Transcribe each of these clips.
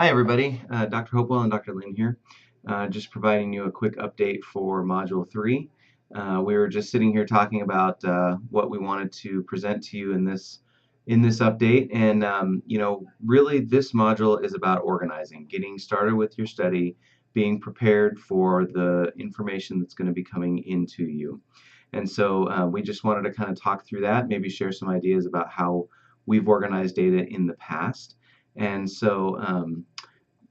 Hi, everybody. Dr. Hopewell and Dr. Linn here. Just providing you a quick update for Module 3. We were just sitting here talking about what we wanted to present to you in this update, and really, this module is about organizing, getting started with your study, being prepared for the information that's going to be coming into you. And so we just wanted to kind of talk through that, maybe share some ideas about how we've organized data in the past. And so,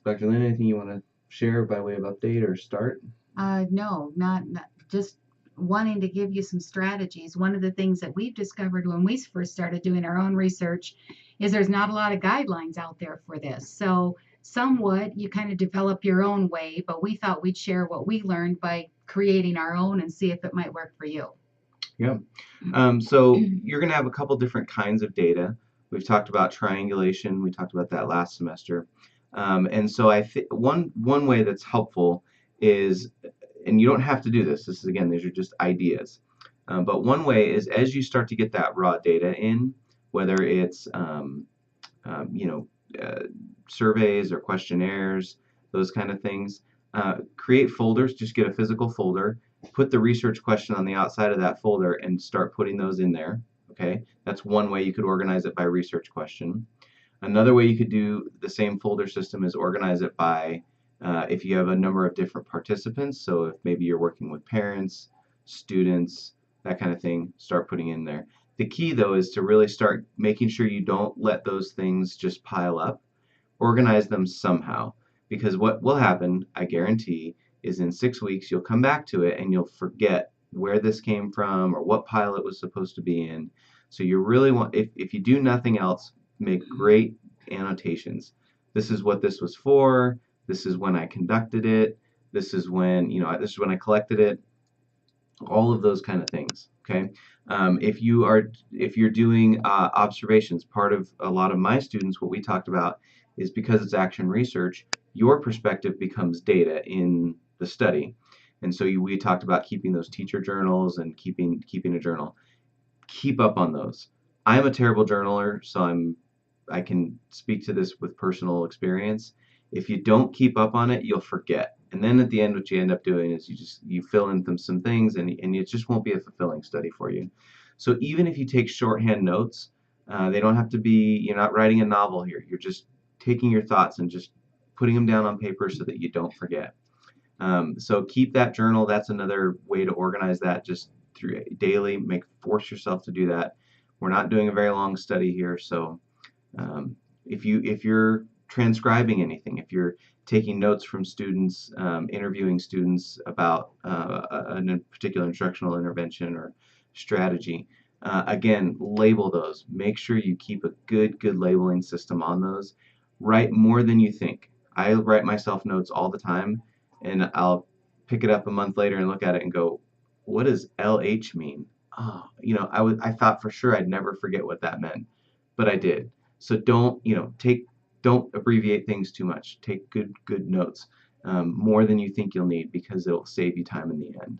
Dr. Lynn, anything you want to share by way of update or start? No, not just wanting to give you some strategies. One of the things that we've discovered when we first started doing our own research is there's not a lot of guidelines out there for this. So somewhat you kind of develop your own way, but we thought we'd share what we learned by creating our own and see if it might work for you. Yeah. So you're going to have a couple different kinds of data. We've talked about triangulation. We talked about that last semester. And so I think one way that's helpful is, and you don't have to do this. This is again, these are just ideas. But one way is as you start to get that raw data in, whether it's um, you know surveys or questionnaires, those kind of things. Create folders. Just get a physical folder. Put the research question on the outside of that folder and start putting those in there. Okay, that's one way you could organize it by research question. Another way you could do the same folder system is organize it by if you have a number of different participants. So if maybe you're working with parents, students, that kind of thing, start putting in there. The key though is to really start making sure you don't let those things just pile up. Organize them somehow. Because what will happen, I guarantee, is in 6 weeks you'll come back to it and you'll forget where this came from or what pile it was supposed to be in. So you really want, if you do nothing else, make great annotations. This is what this was for. This is when I conducted it. This is when, this is when I collected it. All of those kind of things. Okay. If you're doing observations, part of a lot of my students, what we talked about is because it's action research, your perspective becomes data in the study. And so we talked about keeping those teacher journals and keeping a journal. Keep up on those. I'm a terrible journaler, so I can speak to this with personal experience. If you don't keep up on it, you'll forget. And then at the end, what you end up doing is you fill in some things, and it just won't be a fulfilling study for you. So even if you take shorthand notes, they don't have to be. You're not writing a novel here. You're just taking your thoughts and just putting them down on paper so that you don't forget. So keep that journal. That's another way to organize that. Just through daily, force yourself to do that. We're not doing a very long study here, so if you're transcribing anything, if you're taking notes from students, interviewing students about a particular instructional intervention or strategy, again, label those. Make sure you keep a good labeling system on those. Write more than you think. I write myself notes all the time, and I'll pick it up a month later and look at it and go, what does LH mean? Oh, I thought for sure I'd never forget what that meant, but I did. So don't abbreviate things too much. Take good notes, more than you think you'll need because it'll save you time in the end.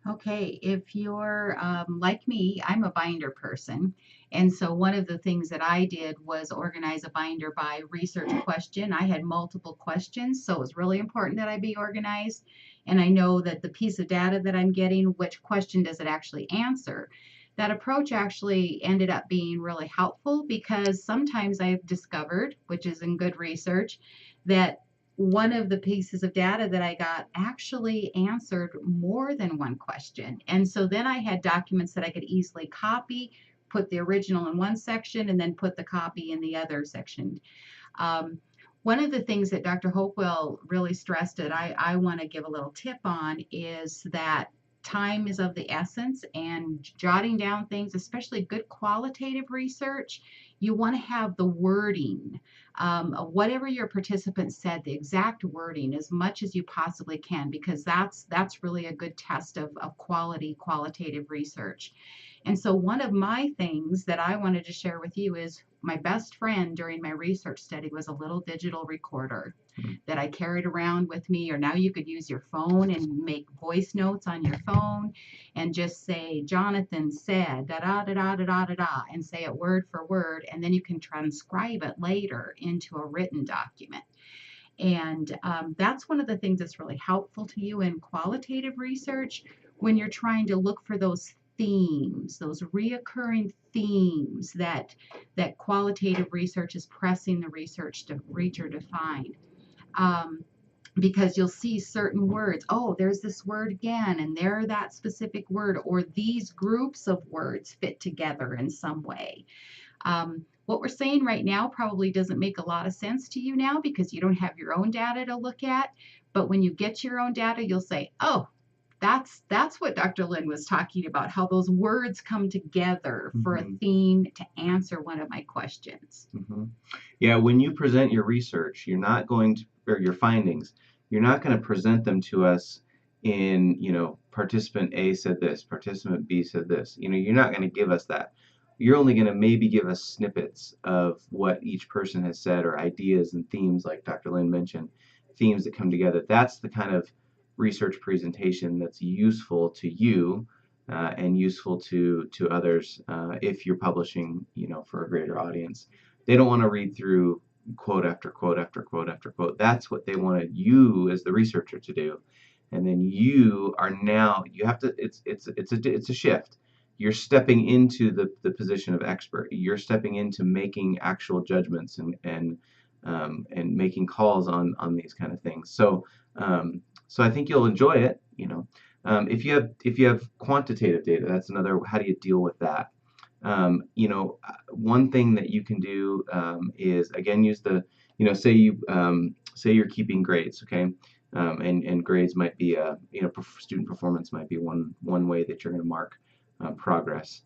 Okay, if you're like me, I'm a binder person. And so one of the things that I did was organize a binder by research question. I had multiple questions, so it was really important that I be organized. And I know that the piece of data that I'm getting, which question does it actually answer? That approach actually ended up being really helpful because sometimes I've discovered, which is in good research, that one of the pieces of data that I got actually answered more than one question. And so then I had documents that I could easily copy, put the original in one section, and then put the copy in the other section. Um, One of the things that Dr. Hopewell really stressed that I want to give a little tip on is that time is of the essence and jotting down things, especially good qualitative research, you want to have the wording, whatever your participants said, the exact wording as much as you possibly can, because that's really a good test of qualitative research. And so one of my things that I wanted to share with you is my best friend during my research study was a little digital recorder that I carried around with me, or now you could use your phone and make voice notes on your phone and just say, Jonathan said, da da da da da da da da, and say it word for word, and then you can transcribe it later into a written document. And that's one of the things that's really helpful to you in qualitative research when you're trying to look for those themes, those reoccurring themes that qualitative research is pressing the researcher to find. Um, because you'll see certain words. Oh, there's this word again, and there that specific word, or these groups of words fit together in some way. What we're saying right now probably doesn't make a lot of sense to you now because you don't have your own data to look at. But when you get your own data, you'll say, oh, that's what Dr. Linn was talking about, how those words come together for a Mhm. theme to answer one of my questions. Mhm. Yeah, when you present your research, you're not going to, or your findings, you're not going to present them to us in, participant A said this, participant B said this. You're not going to give us that. You're only going to maybe give us snippets of what each person has said or ideas and themes, like Dr. Lynn mentioned, themes that come together. That's the kind of research presentation that's useful to you and useful to others if you're publishing, for a greater audience. They don't want to read through quote after quote after quote after quote. That's what they wanted you as the researcher to do. And then you have to, it's a shift. You're stepping into the position of expert. You're stepping into making actual judgments and making calls on these kind of things. So I think you'll enjoy it. If you have quantitative data, that's another. How do you deal with that? One thing that you can do is again use say you're keeping grades, okay, and grades might be student performance might be one way that you're going to mark progress.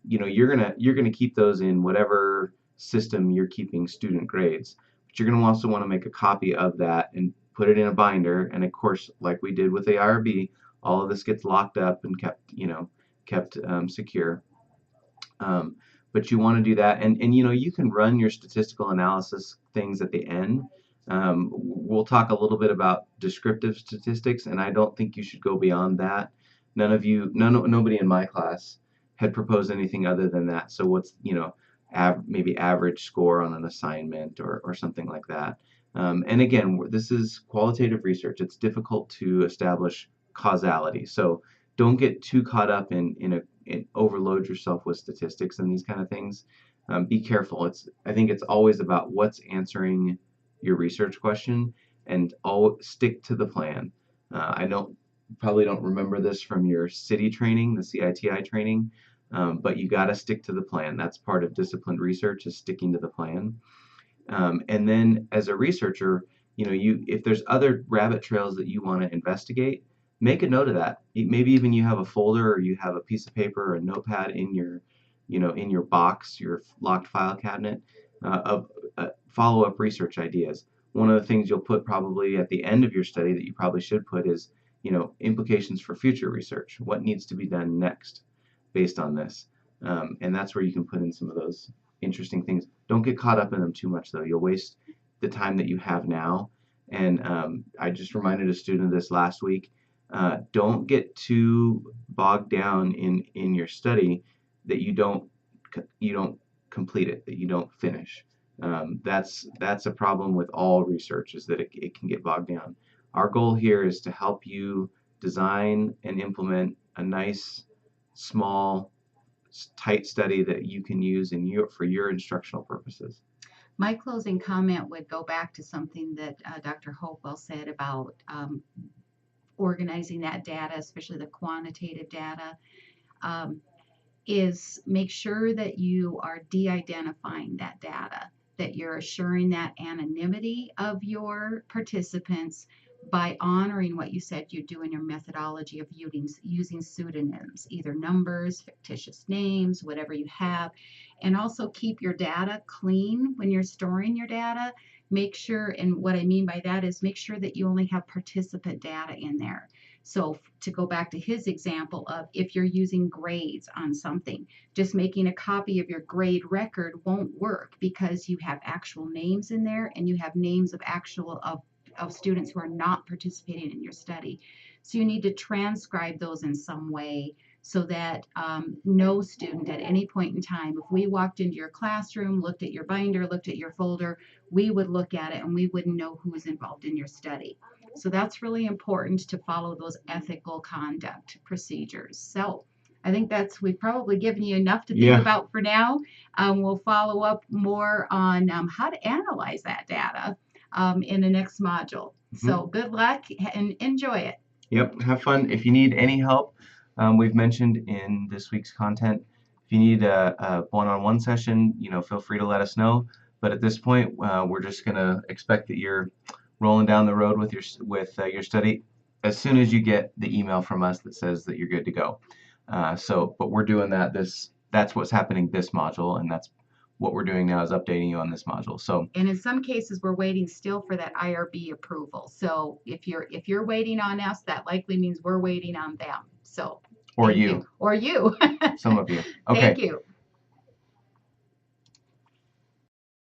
You're gonna keep those in whatever system you're keeping student grades, but you're going to also want to make a copy of that and put it in a binder. And of course, like we did with the IRB, all of this gets locked up and kept secure. But you want to do that, and you can run your statistical analysis things at the end. We'll talk a little bit about descriptive statistics, and I don't think you should go beyond that. Nobody in my class had proposed anything other than that. So what's maybe average score on an assignment or something like that. And again, this is qualitative research. It's difficult to establish causality. So don't get too caught up in overload yourself with statistics and these kind of things. Be careful. I think it's always about what's answering your research question, and stick to the plan. I probably don't remember this from your city training, the CITI training, but you got to stick to the plan. That's part of disciplined research, is sticking to the plan. And then as a researcher, if there's other rabbit trails that you want to investigate, make a note of that. Maybe even you have a folder or you have a piece of paper or a notepad in your box, your locked file cabinet of follow-up research ideas. One of the things you'll put probably at the end of your study that you probably should put is, implications for future research. What needs to be done next based on this? And that's where you can put in some of those interesting things. Don't get caught up in them too much, though. You'll waste the time that you have now. And I just reminded a student of this last week. Don't get too bogged down in your study that you don't complete it, that you don't finish. That's a problem with all research, is that it can get bogged down. Our goal here is to help you design and implement a nice, small, tight study that you can use for your instructional purposes. My closing comment would go back to something that Dr. Hopewell said about organizing that data, especially the quantitative data, is make sure that you are de-identifying that data, that you're assuring that anonymity of your participants by honoring what you said you do in your methodology of using pseudonyms, either numbers, fictitious names, whatever you have, and also keep your data clean when you're storing your data. Make sure, and what I mean by that is make sure that you only have participant data in there. So to go back to his example of if you're using grades on something, just making a copy of your grade record won't work because you have actual names in there and you have names of of students who are not participating in your study. So you need to transcribe those in some way so that no student at any point in time, if we walked into your classroom, looked at your binder, looked at your folder, we would look at it and we wouldn't know who was involved in your study. So that's really important to follow those ethical conduct procedures. So I think we've probably given you enough to think Yeah. about for now. We'll follow up more on how to analyze that data in the next module. So good luck and enjoy it. Yep, have fun. If you need any help, we've mentioned in this week's content, if you need a one-on-one session, feel free to let us know. But at this point, we're just gonna expect that you're rolling down the road with your study as soon as you get the email from us that says that you're good to go. But we're doing that. That's what's happening this module, and that's what we're doing now is updating you on this module. So, and in some cases, we're waiting still for that IRB approval. So if you're waiting on us, that likely means we're waiting on them. So or you. Or you. Some of you. Okay. Thank you.